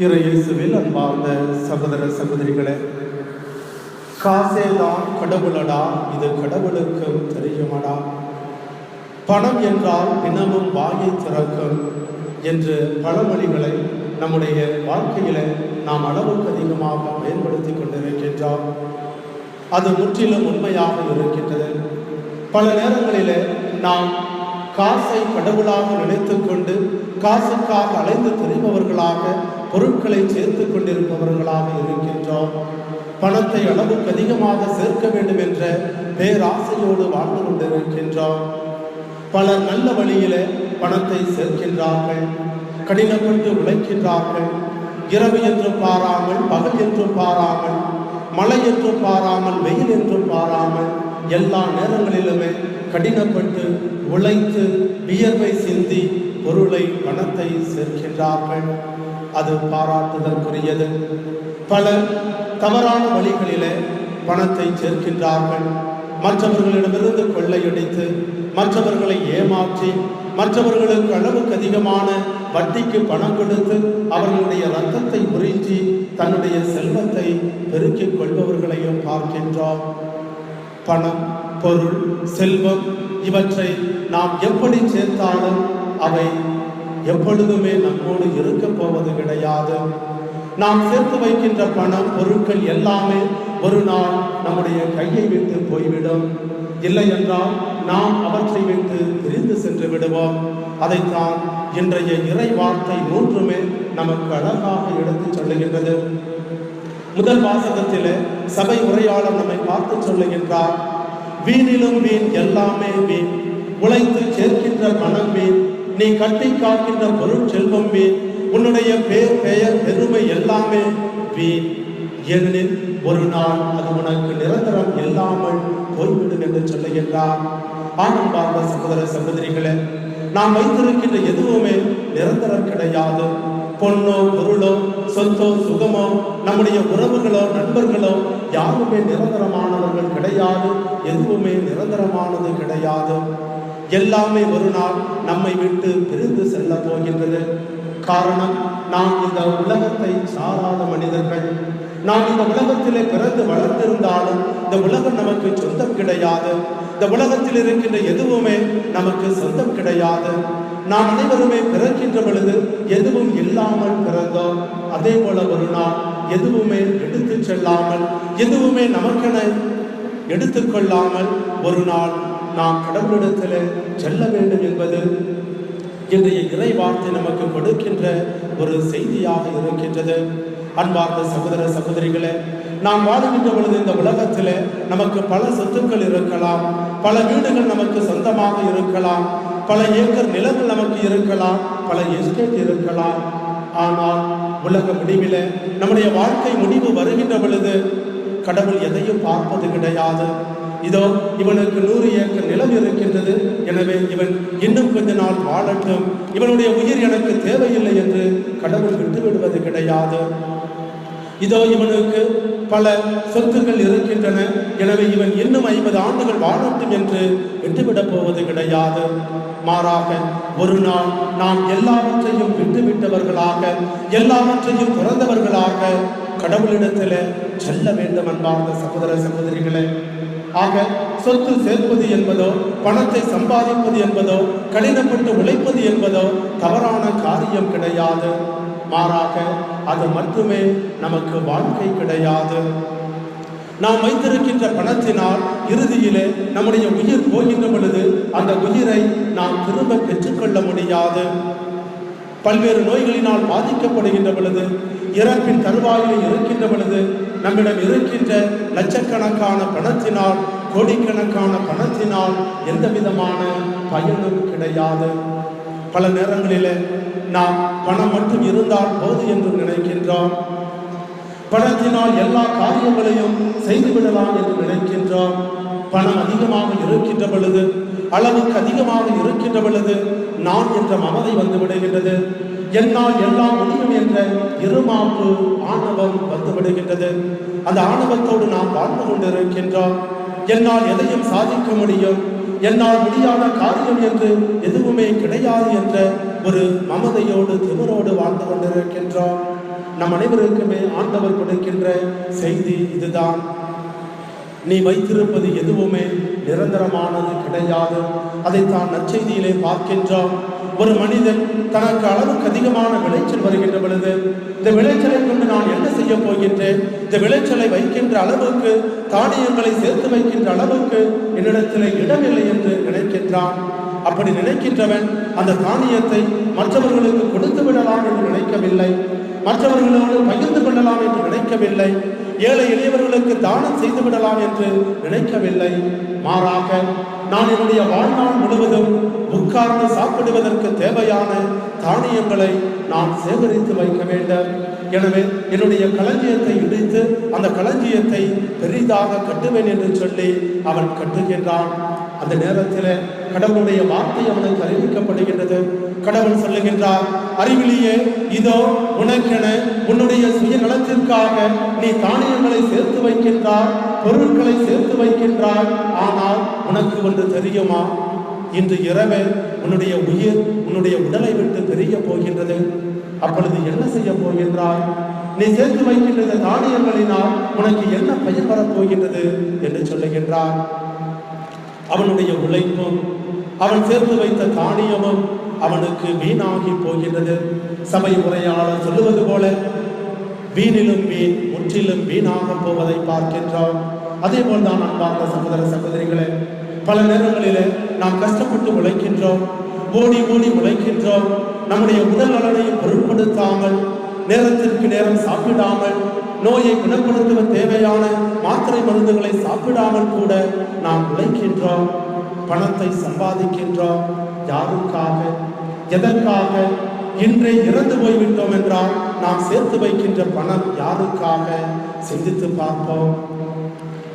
இயேசுவில் அன்பார்ந்த சகோதர சகோதரிகளே, காசேதான் கடவுளடா, இது கடவுளுக்கும் தெரியுமடா. பணம் என்றால் தினமும் வாயை திறக்கும் என்று பழமொழிகளை நம்முடைய வாழ்க்கையில நாம் அளவுக்கு அதிகமாக பயன்படுத்தி கொண்டிருக்கின்றோம். அது முற்றிலும் உண்மையாக இருக்கின்றது. பல நேரங்களில் நாம் காசை கடவுளாக நினைத்து கொண்டு காசுக்காக அலைந்து திரிபவர்களாக, பொருட்களை சேர்த்து கொண்டிருப்பவர்களாக இருக்கின்றோம். பணத்தை அளவுக்கு அதிகமாக சேர்க்க வேண்டும் என்ற பேராசையோடு வாழ்ந்து கொண்டிருக்கின்றோம். பலர் நல்ல வழியில பணத்தை சேர்க்கின்றார்கள், கடினப்பட்டு உழைக்கின்றார்கள். இரவு என்றும் பாராமல், பகல் என்றும் பாராமல், மழை என்றும் பாராமல், வெயில் என்றும் பாராமல் எல்லா நேரங்களிலுமே கடினப்பட்டு உழைத்து வியர்வை சிந்தி பொருளை, பணத்தை சேர்க்கின்றார்கள். அது பாராட்டுதற்குரியது. பலர் தவறான வழிகளிலே பணத்தை சேர்க்கின்றார்கள். மற்றவர்களிடமிருந்து கொள்ளையடித்து, மற்றவர்களை ஏமாற்றி, மற்றவர்களுக்கு அளவுக்கு அதிகமான வட்டிக்கு பணம் கொடுத்து அவர்களுடைய இரத்தத்தை உறிஞ்சி தன்னுடைய செல்வத்தை பெருக்கிக் கொள்பவர்களையும் பார்க்கின்றோம். பணம், பொருள், செல்வம் இவற்றை நாம் எப்படி சேர்த்தாலும் அவை எப்பொழுதுமே நம்மோடு இருக்க போவது கிடையாது. நாம் சேர்த்து வைக்கின்ற பணம், பொருட்கள் எல்லாமே ஒரு நாள் நம்முடைய கையை விட்டு போய்விடும். இல்லை என்றால் நாம் அவற்றை விட்டு பிரிந்து சென்று விடுவோம். அதைத்தான் இன்றைய இறை வார்த்தை மூன்றுமே நமக்கு அழகாக எடுத்து சொல்லுகின்றது. முதல் வாசகத்திலே சபை உரையாளர் நம்மை பார்த்து சொல்லுகின்றார், வீணிலும் வீண், எல்லாமே வீண். உழைத்து சேர்க்கின்ற பணம் வீண், நீ கட்டி காக்கின்ற பொருள் செல்வம் வீண், உன்னுடைய பெயர் பெருமை எல்லாமே வீண். ஏனெனில் ஒரு நாள் அது உனக்கு நிரந்தரம் இல்லாமல் போய்விடும் என்று சொல்லுகின்றார். ஆணும் பார்த்த சகோதர சகோதரிகளே, நாம் வைத்திருக்கின்ற எதுவுமே நிரந்தரம் கிடையாது. பொண்ணோ, பொருளோ, சொத்தோ, சுகமோ, நம்முடைய உறவுகளோ, நண்பர்களோ யாருமே நிரந்தரமானவர்கள் கிடையாது. எதுவுமே நிரந்தரமானது கிடையாது. எல்லாமே ஒரு நாள் நம்மை விட்டு பிரிந்து செல்ல போகின்றது. காரணம், நாம் இந்த உலகத்தை சாராத மனிதர்கள். நாம் இந்த உலகத்திலே பிறந்து வளர்ந்திருந்தாலும் இந்த உலகம் நமக்கு சொந்தம் கிடையாது. இந்த உலகத்தில் இருக்கின்ற எதுவுமே நமக்கு சொந்தம் கிடையாது. நாம் அனைவருமே பிறக்கின்ற பொழுது எதுவும் இல்லாமல் பிறந்தோம். அதே போல ஒரு நாள் எதுவுமே எடுத்து செல்லாமல், எதுவுமே நமக்கென எடுத்துக்கொள்ளாமல் ஒரு நாள் நாம் கடவுளிடத்தில் செல்ல வேண்டும் என்பது இன்றைய இறை வார்த்தை நமக்கு கொடுக்கின்ற ஒரு செய்தியாக இருக்கின்றது. அன்பார்ந்த சகோதர சகோதரிகளே, நாம் வாழுகின்ற பொழுது இந்த உலகத்தில் நமக்கு பல சொத்துக்கள் இருக்கலாம், பல வீடுகள் நமக்கு சொந்தமாக இருக்கலாம், பல ஏக்கர் நிலங்கள் நமக்கு இருக்கலாம், பல எஸ்டேட் இருக்கலாம். ஆனால் உலக முடிவில், நம்முடைய வாழ்க்கை முடிவு வருகின்ற பொழுது கடவுள் எதையும் பார்ப்பது கிடையாது. இதோ இவனுக்கு 100 ஏக்கர் நிலம் இருக்கின்றது, எனவே இவன் இன்னும் கொஞ்ச நாள் வாழட்டும், இவனுடைய உயிர் எனக்கு தேவையில்லை என்று கடவுள் விட்டுவிடுவது கிடையாது. இதோ இவனுக்கு பல சொத்துக்கள் இருக்கின்றன, எனவே இவன் இன்னும் 50 ஆண்டுகள் வாழட்டும் என்று விட்டுவிடப் போவது கிடையாது. மாறாக ஒரு நாள் நாம் எல்லாவற்றையும் விட்டுவிட்டவர்களாக, எல்லாவற்றையும் துறந்தவர்களாக கடவுளிடத்தில் செல்ல வேண்டும். அன்பார்ந்த சகோதர சகோதரிகளே, ஆக சொத்து சேர்ப்பது என்பதோ, பணத்தை சம்பாதிப்பது என்பதோ, கடினப்பட்டு உழைப்பது என்பதோ தவறான காரியம் கிடையாது. மாறாக அது மட்டுமே நமக்கு வாழ்க்கை கிடையாது. நாம் வைத்திருக்கின்ற பணத்தினால் இறுதியிலே நம்முடைய உயிர் போகின்ற பொழுது அந்த உயிரை நாம் திரும்ப பெற்றுக்கொள்ள முடியாது. பல்வேறு நோய்களினால் பாதிக்கப்படுகின்ற பொழுது, இறப்பின் தருவாயில் இருக்கின்ற பொழுது நம்மிடம் இருக்கின்ற லட்சக்கணக்கான பணத்தினால், கோடிக்கணக்கான பணத்தினால் எந்த விதமான பயனும் கிடையாது. பல நேரங்களில் நாம் பணம் மட்டும் இருந்தால் போது என்று நினைக்கின்றோம். பணத்தினால் எல்லா காரியங்களையும் செய்துவிடலாம் என்று நினைக்கின்றோம். பணம் அதிகமாக இருக்கின்ற பொழுது, அளவுக்கு அதிகமாக இருக்கின்ற பொழுது நான் என்ற மமதை வந்து விடுகின்றது. என்னால் எல்லாம் முடியும் என்ற இருமாப்பு, ஆணவம் வந்து விடுகின்றது. அந்த ஆணவத்தோடு நாம் வாழ்ந்து கொண்டிருக்கின்றோம். என்னால் எதையும் சாதிக்க முடியும், என்னால் முடியாத காரியம் என்று எதுவுமே கிடையாது என்ற ஒரு மமதையோடு, திமிரோடு வாழ்ந்து கொண்டிருக்கின்றோம். நம் அனைவருக்குமே ஆண்டவர் கொடுக்கின்ற செய்தி இதுதான். நீ வைத்திருப்பது எதுவுமே நிரந்தரமானது கிடையாது. அதைத்தான் நற்செய்தியிலே பார்க்கின்றோம். ஒரு மனிதன் தனக்கு அளவுக்கு அதிகமான விளைச்சல் வருகின்ற பொழுது, இந்த விளைச்சலை கொண்டு நான் என்ன செய்ய போகின்றேன், இந்த விளைச்சலை வைக்கின்ற அளவுக்கு, தானியங்களை சேர்த்து வைக்கின்ற அளவுக்கு என்னிடத்தில் இடமில்லை என்று நினைக்கின்றான். அப்படி நினைக்கின்றவன் அந்த தானியத்தை மற்றவர்களுக்கு கொடுத்து விடலாம் என்று நினைக்கவில்லை, மற்றவர்களோடு பகிர்ந்து கொள்ளலாம் என்று நினைக்கவில்லை, ஏழை எளியவர்களுக்கு தானம் செய்து விடலாம் என்று நினைக்கவில்லை. மாறாக நான் என்னுடைய வாழ்நாள் முழுவதும் உட்கார்ந்து சாப்பிடுவதற்கு தேவையான தானியங்களை நான் சேகரித்து வைக்க வேண்டும். எனவே என்னுடைய களஞ்சியத்தை இடித்து அந்த களஞ்சியத்தை பெரிதாக கட்டுவேன் என்று சொல்லி அவன் கட்டுகின்றான். அந்த நேரத்தில் கடவுளுடைய வார்த்தை அவனுக்கு அறிவிக்கப்படுகின்றது. கடவுள் சொல்லுகின்றார், அறிவிலியே, இதோ உனக்கென உன்னுடைய சுயநலத்திற்காக நீ தானியங்களை சேர்த்து வைக்கின்றாய், பொருட்களை சேர்த்து வைக்கின்றாய். ஆனால் உனக்கு ஒன்று தெரியுமா? இன்று இரவே உன்னுடைய உயிர் உன்னுடைய உடலை விட்டு பெரிய போகின்றது. அப்பொழுது என்ன செய்ய போகின்றாய்? நீ சேர்த்து வைக்கின்ற தானியங்களினால் உனக்கு என்ன பயன் வரப்போகின்றது என்று சொல்லுகின்றார். அவனுடைய உழைப்பும் அவன் சேர்த்து வைத்த தானியமும் அவனுக்கு வீணாகி போகின்றது. சபை உரையாளர் சொல்லுவது போல, வீணிலும் வீண், முற்றிலும் வீணாக போவதை பார்க்கின்றோம். அதே போல்தான் அன்பார்ந்த சகோதர சகோதரிகளே, பல நேரங்களிலே நாம் கஷ்டப்பட்டு உழைக்கின்றோம், ஓடி ஓடி உழைக்கின்றோம். நம்முடைய உடல் நலனையும் பொருட்படுத்தாமல், நேரத்திற்கு நேரம் சாப்பிடாமல், நோயை குணப்படுத்த தேவையான மாத்திரை மருந்துகளை சாப்பிடாமல் கூட நாம் உழைக்கின்றோம். பணத்தை சம்பாதிக்கின்றோம். யாருக்காக, எதற்காக? இன்றே இறந்து போய்விட்டோம் என்றால் நாம் சேர்த்து வைக்கின்ற பணம் யாருக்காக? சிந்தித்து பார்ப்போம்.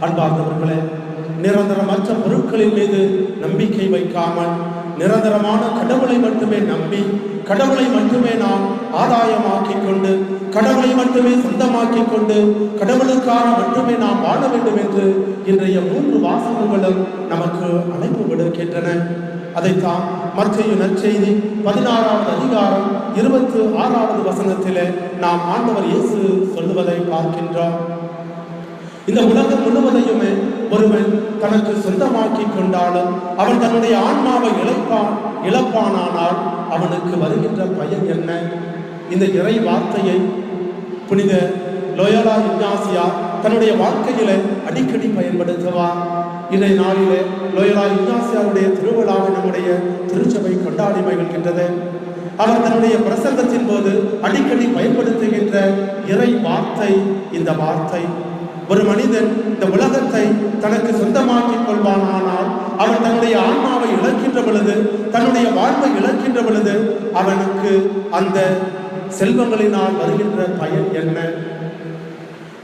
அன்பார்ந்தவர்களே, நிரந்தரமற்ற பொருட்களின் மீது நம்பிக்கை வைக்காமல், நிரந்தரமான கடவுளை மட்டுமே நம்பி, கடவுளை மட்டுமே நாம் ஆதாயமாக்கிக் கொண்டு, கடவுளை மட்டுமே சொந்தமாக்கிக் கொண்டு, கடவுளுக்காக மட்டுமே நாம் வாழ வேண்டும் என்று இன்றைய 3 வாசகங்களும் நமக்கு அழைப்பு விடுக்கின்றன. அதைத்தான் மத்தேயு நற்செய்தி 16வது அதிகாரம் 26வது வசனத்திலே நாம் ஆண்டவர் இயேசு சொல்லுவதை பார்க்கின்றோம். இந்த உலகம் முழுவதையுமே ஒருவன் தனக்கு சொந்தமாக்கி கொண்டாலும் அவன் தன்னுடைய ஆன்மாவை இழப்பானானால் அவனுக்கு வருகின்ற பயன் என்ன? இந்த இறை வார்த்தையை புனித லோயோலா இக்னாசியார் தன்னுடைய வாழ்க்கையில அடிக்கடி பயன்படுத்துவார். இன்றைய நாளிலே லோயோலா இக்னாசியாருடைய திருவிழாவை நம்முடைய திருச்சபை கொண்டாடி மகிழ்கின்றது. அவர் தன்னுடைய பிரசங்கத்தின் போது அடிக்கடி பயன்படுத்துகின்ற இறை வார்த்தை இந்த வார்த்தை. ஒரு மனிதன் இந்த உலகத்தை தனக்கு சொந்தமாக்கிக் கொள்வானால் அவன் தன்னுடைய ஆன்மாவை இழக்கின்ற பொழுது, தன்னுடைய வாழ்வை இழக்கின்ற பொழுது அவனுக்கு அந்த செல்வங்களினால் வருகின்ற பயன் என்ன?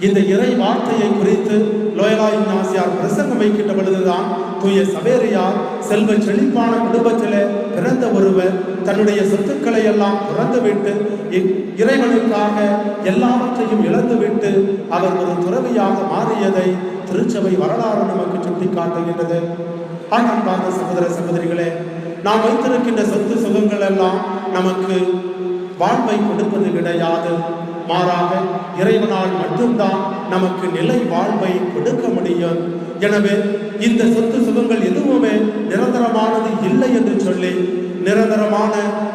இந்த இறை வார்த்தையை குறித்து லோயோலா இக்னாசியார் பிரசங்கம் வைக்கின்ற பொழுதுதான் தூய சவேரியார் செல்வ செழிப்பான குடும்பத்திலே பிறந்த ஒருவர் தன்னுடைய சொத்துக்களை எல்லாம் துறந்துவிட்டு இறைவனுக்காக எல்லாவற்றையும் இழந்துவிட்டு அவர் ஒரு துறவியாக மாறியதை திருச்சபை வரலாறு நமக்கு சுட்டிக்காட்டுகின்றது. ஆனால் பார்த்த சகோதர சகோதரிகளே, நாம் வைத்திருக்கின்ற சொத்து சுகங்கள் எல்லாம் நமக்கு வாழ்வை கொடுப்பது கிடையாது. மாறாக இறைவனால் மட்டும்தான் நமக்கு நிலை வாழ்வை கொடுக்க முடியும். எனவே இந்த சொத்து சுகங்கள் எதுவுமே நிரந்தரமானது இல்லை என்று சொல்லி நிரந்தரமான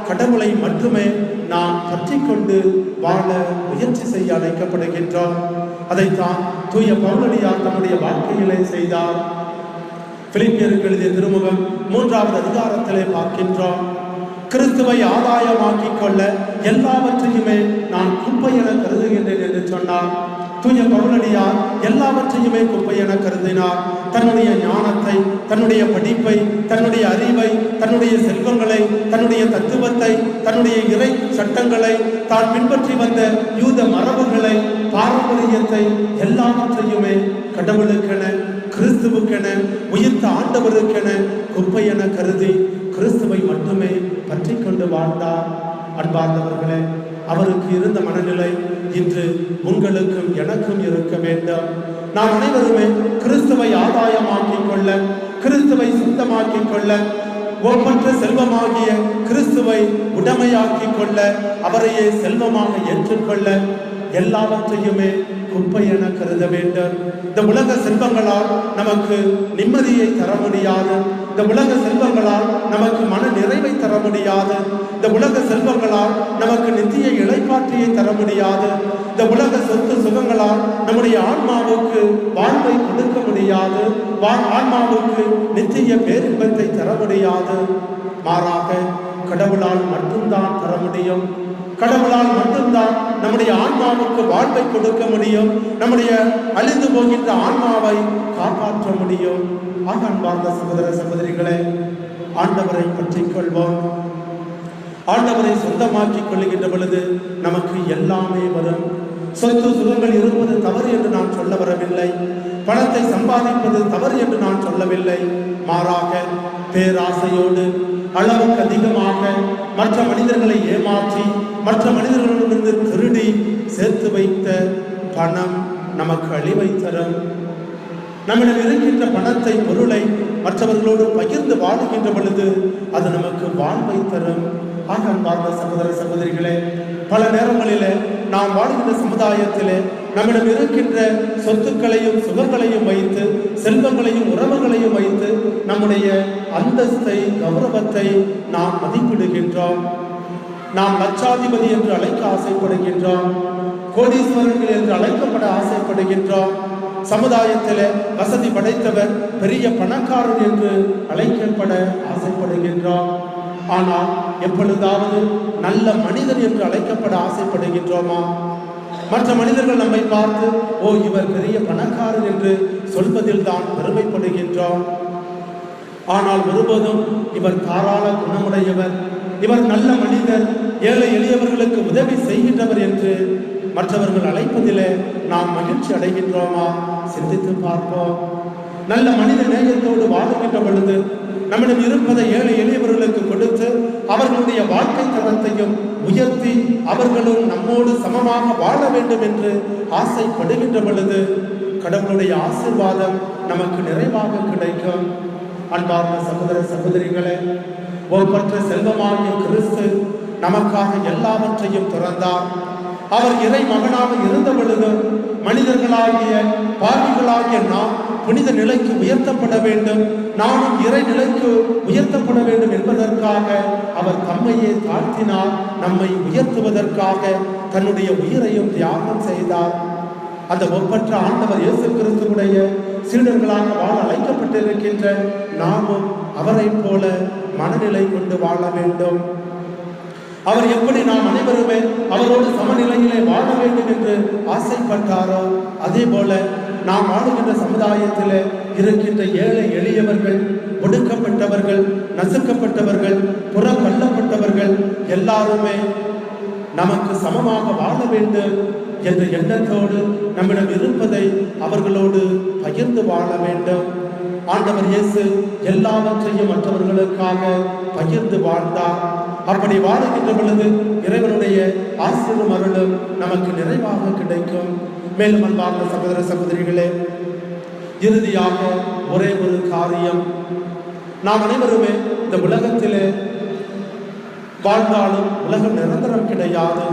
கடவுளை மட்டுமே நாம் பற்றி கொண்டு வாழ முயற்சி செய்ய அழைக்கப்படுகின்றோம். அதைத்தான் தூய பவுலடியார் தன்னுடைய வாழ்க்கையிலே செய்தார். பிலிப்பியருக்கு எழுதிய திருமுகம் 3வது அதிகாரத்திலே பார்க்கின்றோம். கிறிஸ்துவை ஆதாயமாக்கிக் கொள்ள எல்லாவற்றையுமே நான் குப்பை என கருதுகின்றேன் என்று சொன்னார். தூய பவுலடியார் எல்லாவற்றையுமே குப்பை என கருதினார். தன்னுடைய ஞானத்தை, தன்னுடைய படிப்பை, தன்னுடைய அறிவை, தன்னுடைய செல்வங்களை, தன்னுடைய தத்துவத்தை, தன்னுடைய இறை சட்டங்களை, தான் பின்பற்றி வந்த யூத மரபுகளை, பாரம்பரியத்தை எல்லாவற்றையுமே கடவுளுக்கென, கிறிஸ்துவுக்கென, உயிர்த்த ஆண்டவருக்கென குப்பை என கருதி கிறிஸ்துவை மட்டுமே பற்றி கொண்டு வாழ்ந்தார். அன்பார்ந்தவர்களே, அவருக்கு இருந்த மனநிலை இன்று உங்களுக்கும் எனக்கும் இருக்க வேண்டும். நாம் அனைவருமே கிறிஸ்துவை ஆதாயமாக்கிக் கொள்ள, கிறிஸ்துவை சொந்தமாக்கிக் கொள்ள, ஒப்பற்ற செல்வமாகிய கிறிஸ்துவை உடைமையாக்கிக் கொள்ள, அவரையே செல்வமாக ஏற்றுக்கொள்ள எல்லாவற்றையுமே குப்பை என கருத வேண்டும். இந்த உலக செல்வங்களால் நமக்கு நிம்மதியை தர முடியாது. இந்த உலக செல்வங்களால் நமக்கு மன நிறைவை தர முடியாது. இந்த உலக செல்வங்களால் நமக்கு நித்திய இளைப்பாற்றியை தர முடியாது. இந்த உலக சொத்து சுகங்களால் நம்முடைய ஆன்மாவுக்கு வாழ்வை கொடுக்க முடியாது. ஆன்மாவுக்கு நித்திய பேரின்பத்தை தர முடியாது. மாறாக கடவுளால் மட்டும்தான் தர முடியும். கடவுளால் மட்டும்தான் நம்முடைய ஆன்மாவுக்கு வாழ்வை கொடுக்க முடியும். நம்முடைய அழிந்து போகின்ற ஆன்மாவை காப்பாற்ற முடியும். ஆக அன்பார்ந்த சகோதர சகோதரிகளே, ஆண்டவரை பற்றிக் கொள்வோம். ஆண்டவரை சொந்தமாக்கிக் கொள்ளுகின்ற பொழுது நமக்கு எல்லாமே வரும். சொத்து சுகங்கள் இருப்பது தவறு என்று நான் சொல்ல வரவில்லை. பணத்தை சம்பாதிப்பது தவறு என்று நான் சொல்லவில்லை. மாறாக பேராசையோடு அளவுக்கு அதிகமாக மற்ற மனிதர்களை ஏமாற்றி மற்ற மனிதர்களிடமிருந்து திருடி சேர்த்து வைத்த பணம் நமக்கு அழிவை தரும். நம்மிடம் இருக்கின்ற பணத்தை பொருளை மற்றவர்களோடு பகிர்ந்து வாழுகின்ற பொழுது அது நமக்கு வாழ்வை தரும். ஆக அன்பார்ந்த சகோதர சகோதரிகளே, பல நேரங்களிலே நாம் வாழ்கின்ற சமுதாயத்திலே நம்மிடம் இருக்கின்ற சொத்துக்களையும் சுகங்களையும் வைத்து செல்வங்களையும் உறவுகளையும் வைத்து நம்முடைய அந்தஸ்தை கௌரவத்தை நாம் மதிப்பிடுகின்றோம். நாம் லட்சாதிபதி என்று அழைக்க ஆசைப்படுகின்றோம். கோடீஸ்வரர்கள் என்று அழைக்கப்பட ஆசைப்படுகின்றோம். சமுதாயத்தில் வசதி படைத்தவர் பெரிய பணக்காரர் என்று அழைக்கப்பட ஆசைப்படுகின்றோம். ஆனால் எப்பொழுதாவது நல்ல மனிதன் என்று அழைக்கப்பட ஆசைப்படுகின்றோமா? மற்ற மனிதர்கள் நம்மை பார்த்து ஓ இவர் பெரிய பணக்காரர் என்று சொல்வதில் தான் பெருமைப்படுகின்றோம். ஆனால் ஒருபோதும் இவர் தாராள குணமுடையவர், இவர் நல்ல மனிதர், ஏழை எளியவர்களுக்கு உதவி செய்கின்றவர் என்று மற்றவர்கள் அழைப்பதிலே நாம் மகிழ்ச்சி அடைகின்றோமா? சிந்தித்து பார்ப்போம். நல்ல மனித நேயத்தோடு வாழுகின்ற பொழுது நம்மிடம் இருப்பதை ஏழை எளியவர்களுக்கு கொடுத்து அவர்களுடைய வாழ்க்கை தரத்தையும் உயர்த்தி அவர்களும் நம்மோடு சமமாக வாழ வேண்டும் என்று ஆசைப்படுகின்ற பொழுது கடவுளுடைய ஆசீர்வாதம் நமக்கு நிறைவாக கிடைக்கும். அன்பார்ந்த சகோதர சகோதரிகளே, ஒப்பற்ற செல்வமாகிய கிறிஸ்து நமக்காக எல்லாவற்றையும் துறந்தார். அவர் இறை மகனாக இருந்த பொழுது மனிதர்களாகிய பாவிகளாகிய நாம் புனித நிலைக்கு உயர்த்தப்பட வேண்டும், நானும் இறை நிலைக்கு உயர்த்தப்பட வேண்டும் என்பதற்காக அவர் தம்மையே தாழ்த்தினார். நம்மை உயர்த்துவதற்காக தன்னுடைய உயிரையும் தியாகம் செய்தார். அந்த ஒப்பற்ற ஆண்டவர் இயேசு கிறிஸ்துவுடைய சீடர்களாக வாழ அழைக்கப்பட்டிருக்கின்ற நாமும் அவரை போல மனநிலை கொண்டு வாழ வேண்டும். அவர் எப்படி நாம் அனைவருமே அவரோடு சமநிலையிலே வாழ வேண்டும் என்று ஆசைப்பட்டாரோ அதே போல நாம் வாழுகின்ற சமுதாயத்தில் இருக்கின்ற ஏழை எளியவர்கள், ஒடுக்கப்பட்டவர்கள், நசுக்கப்பட்டவர்கள், புறக்கள்ளப்பட்டவர்கள் எல்லாருமே நமக்கு சமமாக வாழ வேண்டும் என்ற எண்ணத்தோடு நம்மிடம் இருப்பதை அவர்களோடு பகிர்ந்து வாழ வேண்டும். ஆண்டவர் இயேசு எல்லாவற்றையும் மற்றவர்களுக்காக பகிர்ந்து வாழ்ந்தார். அப்படி வாழுகின்ற பொழுது இறைவனுடைய ஆசீர்வாதம் அருளும் நமக்கு நிறைவாக கிடைக்கும். மேலும் அன்பார்ந்த சகோதர சகோதரிகளே, இறுதியாக ஒரே ஒரு காரியம், நாம் அனைவருமே இந்த உலகத்திலே வாழ்ந்தாலும் உலகம் நிரந்தரம் கிடையாது.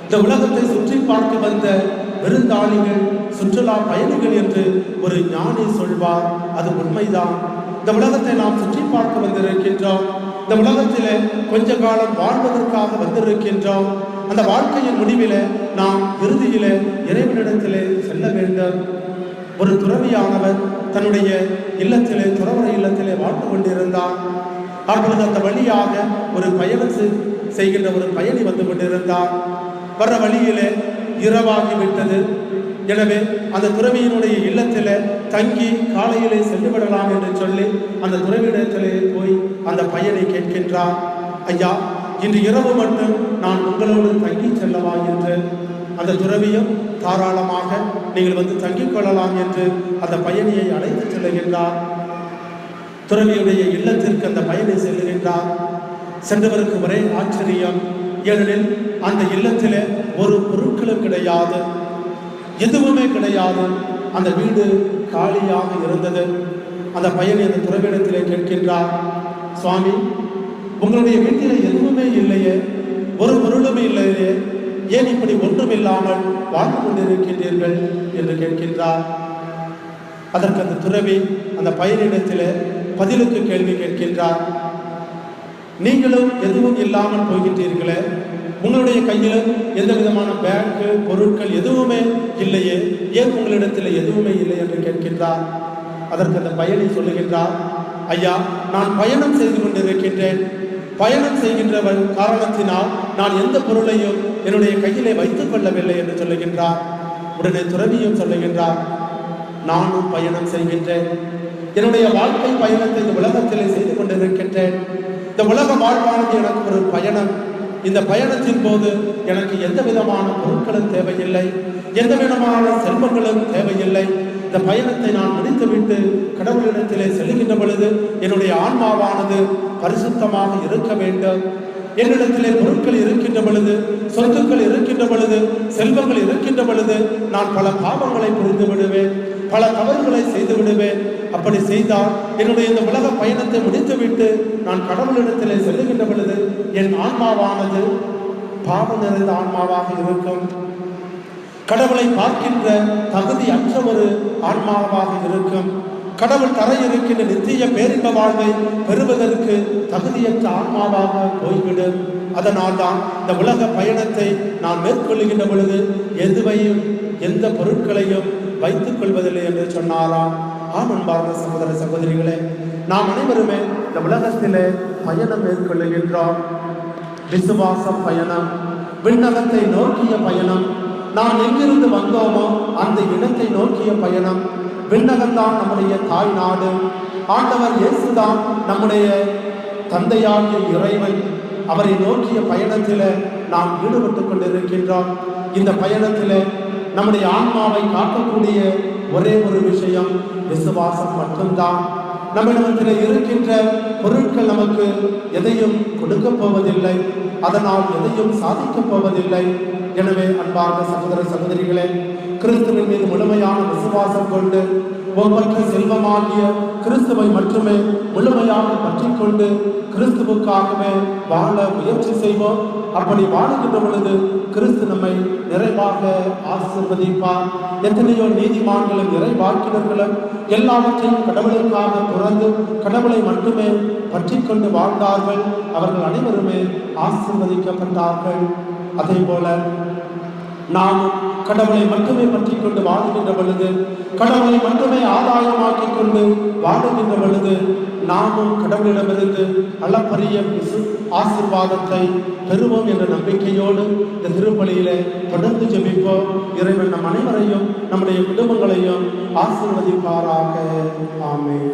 இந்த உலகத்தை சுற்றி பார்க்க வந்த விருந்தாளிகள், சுற்றுலா பயணிகள் என்று ஒரு ஞானி சொல்வார். அது உண்மைதான். இந்த உலகத்தை நாம் சுற்றி பார்க்க வந்திருக்கின்றோம். இந்த உலகத்திலே கொஞ்ச காலம் வாழ்வதற்காக வந்திருக்கின்றோம். அந்த வாழ்க்கையின் முடிவிலே நாம் இறுதியிலே இறைவனிடத்திலே செல்ல வேண்டும். ஒரு துறவியானவர் தன்னுடைய இல்லத்திலே, துறவர இல்லத்திலே வாழ்ந்து கொண்டிருந்தார். அப்பொழுது அந்த வழியாக ஒரு பயணம் செய்கின்ற ஒரு பயணி வந்து கொண்டிருந்தார். வர்ற வழியிலே இரவாகிவிட்டது. எனவே அந்த துறவியினுடைய இல்லத்திலே தங்கி காலையிலே சென்று விடலாம் என்று சொல்லி அந்த துறவியிடத்திலே போய் அந்த பயனை கேட்கின்றார். ஐயா, இன்று இரவு மட்டும் நான் உங்களோடு தங்கி செல்லவா என்று. அந்த துறவியும் தாராளமாக நீங்கள் வந்து தங்கிக் கொள்ளலாம் என்று அந்த பயணியை அழைத்து செல்லுகின்றார். துறவியுடைய இல்லத்திற்கு அந்த பயணி செல்லுகின்றார். சென்றவருக்கு ஒரே ஆச்சரியம். ஏனெனில் அந்த இல்லத்திலே ஒரு பொருட்களும் கிடையாது, எதுவுமே கிடையாது. அந்த வீடு காலியாக இருந்தது. அந்த பயணி அந்த துறவியிடத்திலே கேட்கின்றார், சுவாமி, உங்களுடைய வீட்டில் எதுவுமே இல்லையே, ஒரு பொருளுமே இல்லையே, ஏன் இப்படி ஒன்றுமில்லாமல் வாழ்ந்து கொண்டிருக்கின்றீர்கள் என்று கேட்கின்றார். அதற்கு அந்த துறவி அந்த பையனிடத்தில் பதிலுக்கு கேள்வி கேட்கின்றார். நீங்களும் எதுவும் இல்லாமல் போகின்றீர்களே, உங்களுடைய கையில் எந்த விதமான பேங்கு பொருட்கள் எதுவுமே இல்லையே, ஏன் உங்களிடத்தில் எதுவுமே இல்லை என்று கேட்கின்றார். அதற்கு அந்த பயணி சொல்லுகின்றார், ஐயா, நான் பயணம் செய்து கொண்டிருக்கின்றேன். பயணம் செய்கின்றவர் காரணத்தினால் நான் எந்த பொருளையும் என்னுடைய கையிலே வைத்துக் கொள்ளவில்லை என்று சொல்லுகின்றார். உடனே துறவியும் சொல்லுகின்றார், நானும் பயணம் செய்கின்றேன். என்னுடைய வாழ்க்கை பயணத்தை இந்த உலகத்திலே செய்து கொண்டிருக்கின்றேன். இந்த உலக வாழ்வானது எனக்கு ஒரு பயணம். இந்த பயணத்தின் போது எனக்கு எந்த விதமான பொருட்களும் தேவையில்லை, எந்த விதமான செல்வங்களும் தேவையில்லை. இந்த பயணத்தை நான் முடித்துவிட்டு கடவுளிடத்திலே செல்கின்ற பொழுது என்னுடைய ஆன்மாவானது பரிசுத்தமாக இருக்க வேண்டும். என்னிடத்திலே பொருட்கள் இருக்கின்ற பொழுது, சொத்துக்கள் இருக்கின்ற பொழுது, செல்வங்கள் இருக்கின்ற பொழுது நான் பல பாவங்களை புரிந்து விடுவேன், பல தவறுகளை செய்து விடுவேன். அப்படி செய்தால் என்னுடைய இந்த உலக பயணத்தை முடித்துவிட்டு நான் கடவுளிடத்திலே செல்லுகின்ற பொழுது என் ஆன்மாவானது பாவம் நிறைந்த ஆன்மாவாக இருக்கும். கடவுளை பார்க்கின்ற தகுதி அற்ற ஒரு ஆன்மாவாக இருக்கும். கடவுள் தர இருக்கின்ற நித்திய பேரின்ப வாழ்வை பெறுவதற்கு தகுதியற்ற ஆன்மாவாக போய்விடும். அதனால் தான் இந்த உலக பயணத்தை நான் மேற்கொள்ளுகின்ற பொழுது எதுவையும் எந்த பொருட்களையும் வைத்துக் கொள்வதில்லை என்று சொன்னாராம். அன்பார்ந்த சகோதர சகோதரிகளே, நாம் அனைவருமே இந்த உலகத்திலே பயணம் மேற்கொள்ளுகின்றோம். விசுவாச பயணம், விண்ணகத்தை நோக்கிய பயணம். நாம் எங்கிருந்து வந்தோமோ அந்த இடத்தை நோக்கிய பயணம். விண்ணகம்தான் நம்முடைய தாய் நாடு. ஆண்டவர் இயேசுதான் நம்முடைய தந்தையாகிய இறைவன். அவரை நோக்கிய பயணத்தில் நாம் ஈடுபட்டு கொண்டிருக்கின்றோம். இந்த பயணத்தில் நம்முடைய ஆன்மாவை காக்கக்கூடிய ஒரே ஒரு விஷயம் விசுவாசம் மட்டும்தான். நம்மிடத்தில் இருக்கின்ற பொருட்கள் நமக்கு எதையும் கொடுக்க போவதில்லை, அதனால் எதையும் சாதிக்கப் போவதில்லை. எனவே அன்பார்ந்த சகோதர சகோதரிகளே, கிறிஸ்துவின் மீது முழுமையான விசுவாசம் கொண்டு ஒவ்வொரு செல்வமாகிய கிறிஸ்துவை மட்டுமே முழுமையாக பற்றி கொண்டு கிறிஸ்துவுக்காகவே வாழ முயற்சி செய்வோம். அப்படி வாழுகின்ற பொழுது கிறிஸ்து நம்மை நிறைவாக ஆசீர்வதிப்பார். எத்தனையோ நீதிமான்களும் இறைவாக்கினர்களும் எல்லாவற்றையும் கடவுளுக்காக துறந்து கடவுளை மட்டுமே பற்றி கொண்டு வாழ்ந்தார்கள். அவர்கள் அனைவருமே ஆசீர்வதிக்கப்பட்டார்கள். அதே போல நாமும் கடவுளை மட்டுமே பற்றி கொண்டு வாழுகின்ற பொழுது, கடவுளை மட்டுமே ஆதாயமாக்கிக் கொண்டு வாழுகின்ற பொழுது நாமும் கடவுளிடமிருந்து அளப்பரிய ஆசீர்வாதத்தை பெறுவோம் என்ற நம்பிக்கையோடு இந்த திருப்பலியிலே தொடர்ந்து ஜெபிப்போம். இறைவன் நம் அனைவரையும் நம்முடைய குடும்பங்களையும் ஆசீர்வதிப்பாராக. ஆமென்.